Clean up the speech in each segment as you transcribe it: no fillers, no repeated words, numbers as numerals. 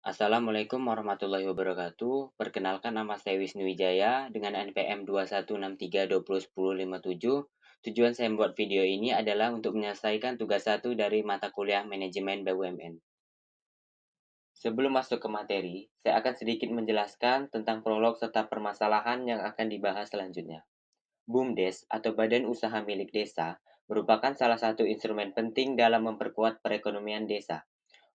Assalamualaikum warahmatullahi wabarakatuh. Perkenalkan nama saya Wisnu Wijaya dengan NPM 2163201057. Tujuan saya membuat video ini adalah untuk menyelesaikan tugas satu dari mata kuliah manajemen BUMN. Sebelum masuk ke materi, saya akan sedikit menjelaskan tentang prolog serta permasalahan yang akan dibahas selanjutnya. BUMDes atau Badan Usaha Milik Desa merupakan salah satu instrumen penting dalam memperkuat perekonomian desa.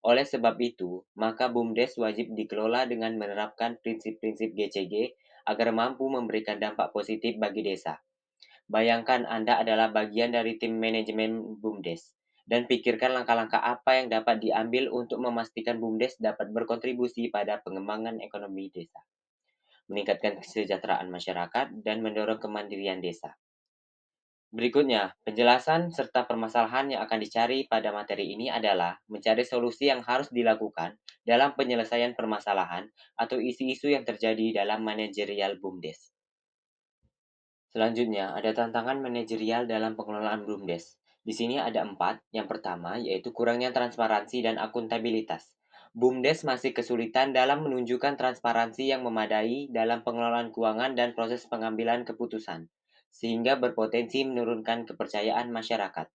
Oleh sebab itu, maka BUMDes wajib dikelola dengan menerapkan prinsip-prinsip GCG agar mampu memberikan dampak positif bagi desa. Bayangkan Anda adalah bagian dari tim manajemen BUMDes, dan pikirkan langkah-langkah apa yang dapat diambil untuk memastikan BUMDes dapat berkontribusi pada pengembangan ekonomi desa, meningkatkan kesejahteraan masyarakat, dan mendorong kemandirian desa. Berikutnya, penjelasan serta permasalahan yang akan dicari pada materi ini adalah mencari solusi yang harus dilakukan dalam penyelesaian permasalahan atau isu-isu yang terjadi dalam manajerial BUMDes. Selanjutnya, ada tantangan manajerial dalam pengelolaan BUMDes. Di sini ada 4. Yang pertama, yaitu kurangnya transparansi dan akuntabilitas. BUMDes masih kesulitan dalam menunjukkan transparansi yang memadai dalam pengelolaan keuangan dan proses pengambilan keputusan, sehingga berpotensi menurunkan kepercayaan masyarakat.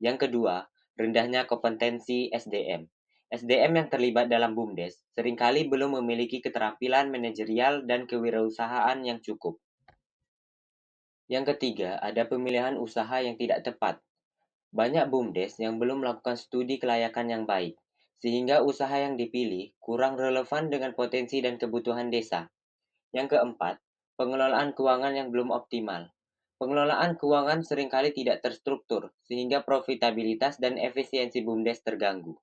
Yang kedua, rendahnya kompetensi SDM. SDM yang terlibat dalam BUMDes seringkali belum memiliki keterampilan manajerial dan kewirausahaan yang cukup. Yang ketiga, ada pemilihan usaha yang tidak tepat. Banyak BUMDes yang belum melakukan studi kelayakan yang baik, sehingga usaha yang dipilih kurang relevan dengan potensi dan kebutuhan desa. Yang keempat, pengelolaan keuangan yang belum optimal. Pengelolaan keuangan seringkali tidak terstruktur, sehingga profitabilitas dan efisiensi BUMDes terganggu.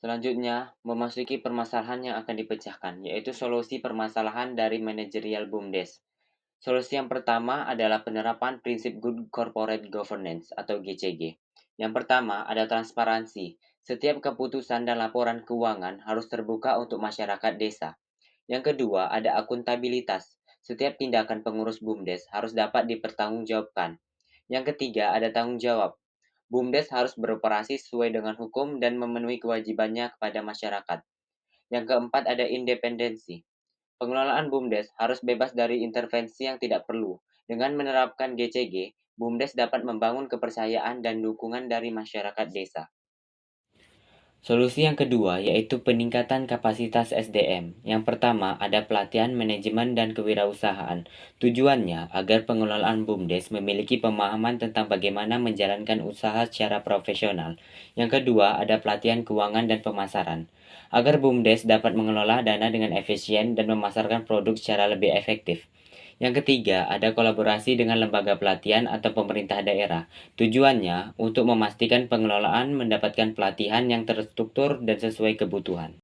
Selanjutnya, memasuki permasalahan yang akan dipecahkan, yaitu solusi permasalahan dari manajerial BUMDes. Solusi yang pertama adalah penerapan prinsip Good Corporate Governance atau GCG. Yang pertama ada transparansi. Setiap keputusan dan laporan keuangan harus terbuka untuk masyarakat desa. Yang kedua ada akuntabilitas. Setiap tindakan pengurus BUMDes harus dapat dipertanggungjawabkan. Yang ketiga ada tanggung jawab. BUMDes harus beroperasi sesuai dengan hukum dan memenuhi kewajibannya kepada masyarakat. Yang keempat ada independensi. Pengelolaan BUMDes harus bebas dari intervensi yang tidak perlu. Dengan menerapkan GCG, BUMDes dapat membangun kepercayaan dan dukungan dari masyarakat desa. Solusi yang kedua yaitu peningkatan kapasitas SDM. Yang pertama ada pelatihan manajemen dan kewirausahaan. Tujuannya agar pengelolaan BUMDes memiliki pemahaman tentang bagaimana menjalankan usaha secara profesional. Yang kedua ada pelatihan keuangan dan pemasaran. Agar BUMDes dapat mengelola dana dengan efisien dan memasarkan produk secara lebih efektif. Yang ketiga, ada kolaborasi dengan lembaga pelatihan atau pemerintah daerah. Tujuannya untuk memastikan pengelolaan mendapatkan pelatihan yang terstruktur dan sesuai kebutuhan.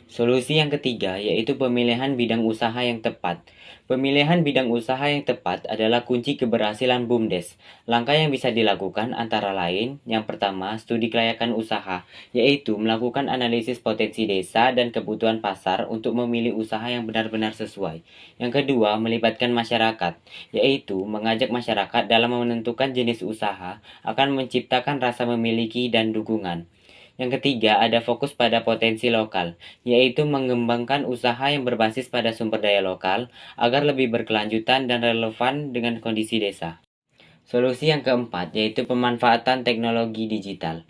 Solusi yang ketiga yaitu pemilihan bidang usaha yang tepat. Pemilihan bidang usaha yang tepat adalah kunci keberhasilan BUMDes. Langkah yang bisa dilakukan antara lain, yang pertama, studi kelayakan usaha, yaitu melakukan analisis potensi desa dan kebutuhan pasar untuk memilih usaha yang benar-benar sesuai. Yang kedua, melibatkan masyarakat, yaitu mengajak masyarakat dalam menentukan jenis usaha akan menciptakan rasa memiliki dan dukungan. Yang ketiga, ada fokus pada potensi lokal, yaitu mengembangkan usaha yang berbasis pada sumber daya lokal agar lebih berkelanjutan dan relevan dengan kondisi desa. Solusi yang keempat yaitu pemanfaatan teknologi digital.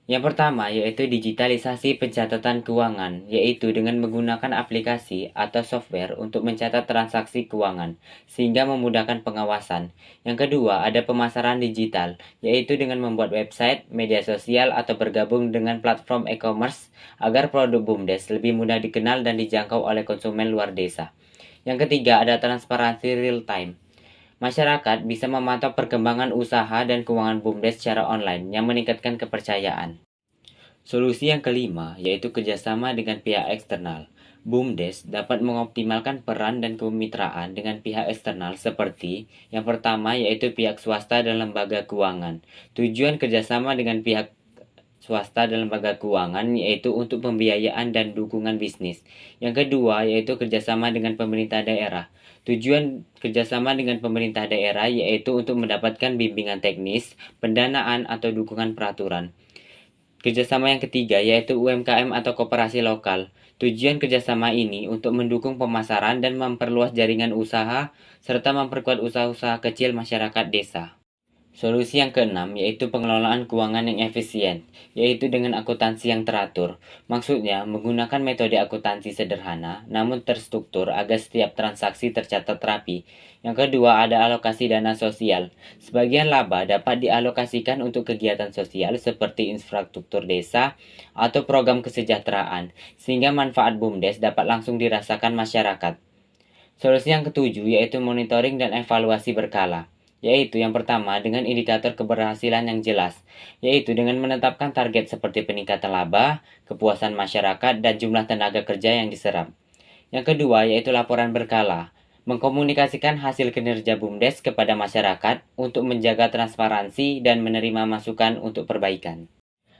Yang pertama yaitu digitalisasi pencatatan keuangan, yaitu dengan menggunakan aplikasi atau software untuk mencatat transaksi keuangan, sehingga memudahkan pengawasan. Yang kedua ada pemasaran digital, yaitu dengan membuat website, media sosial, atau bergabung dengan platform e-commerce agar produk BUMDes lebih mudah dikenal dan dijangkau oleh konsumen luar desa. Yang ketiga ada transparansi real time. Masyarakat bisa memantau perkembangan usaha dan keuangan BUMDes secara online yang meningkatkan kepercayaan. Solusi yang kelima yaitu kerjasama dengan pihak eksternal. BUMDes dapat mengoptimalkan peran dan kemitraan dengan pihak eksternal seperti yang pertama yaitu pihak swasta dan lembaga keuangan. Tujuan kerjasama dengan pihak swasta dan lembaga keuangan yaitu untuk pembiayaan dan dukungan bisnis. Yang kedua yaitu kerjasama dengan pemerintah daerah. Tujuan kerjasama dengan pemerintah daerah yaitu untuk mendapatkan bimbingan teknis, pendanaan atau dukungan peraturan. Kerjasama yang ketiga yaitu UMKM atau koperasi lokal. Tujuan kerjasama ini untuk mendukung pemasaran dan memperluas jaringan usaha, serta memperkuat usaha-usaha kecil masyarakat desa. Solusi yang keenam yaitu pengelolaan keuangan yang efisien, yaitu dengan akuntansi yang teratur. Maksudnya, menggunakan metode akuntansi sederhana namun terstruktur agar setiap transaksi tercatat rapi. Yang kedua ada alokasi dana sosial. Sebagian laba dapat dialokasikan untuk kegiatan sosial seperti infrastruktur desa atau program kesejahteraan, sehingga manfaat BUMDes dapat langsung dirasakan masyarakat. Solusi yang ketujuh yaitu monitoring dan evaluasi berkala, yaitu yang pertama dengan indikator keberhasilan yang jelas, yaitu dengan menetapkan target seperti peningkatan laba, kepuasan masyarakat, dan jumlah tenaga kerja yang diserap. Yang kedua yaitu laporan berkala, mengkomunikasikan hasil kinerja BUMDes kepada masyarakat untuk menjaga transparansi dan menerima masukan untuk perbaikan.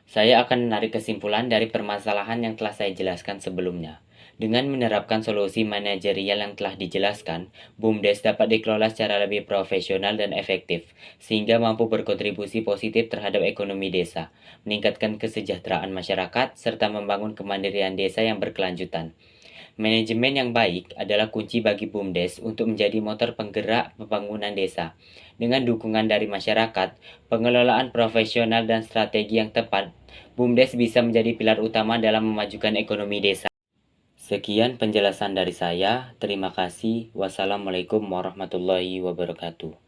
Saya akan menarik kesimpulan dari permasalahan yang telah saya jelaskan sebelumnya. Dengan menerapkan solusi manajerial yang telah dijelaskan, BUMDes dapat dikelola secara lebih profesional dan efektif, sehingga mampu berkontribusi positif terhadap ekonomi desa, meningkatkan kesejahteraan masyarakat, serta membangun kemandirian desa yang berkelanjutan. Manajemen yang baik adalah kunci bagi BUMDes untuk menjadi motor penggerak pembangunan desa. Dengan dukungan dari masyarakat, pengelolaan profesional dan strategi yang tepat, BUMDes bisa menjadi pilar utama dalam memajukan ekonomi desa. Sekian penjelasan dari saya. Terima kasih. Wassalamualaikum warahmatullahi wabarakatuh.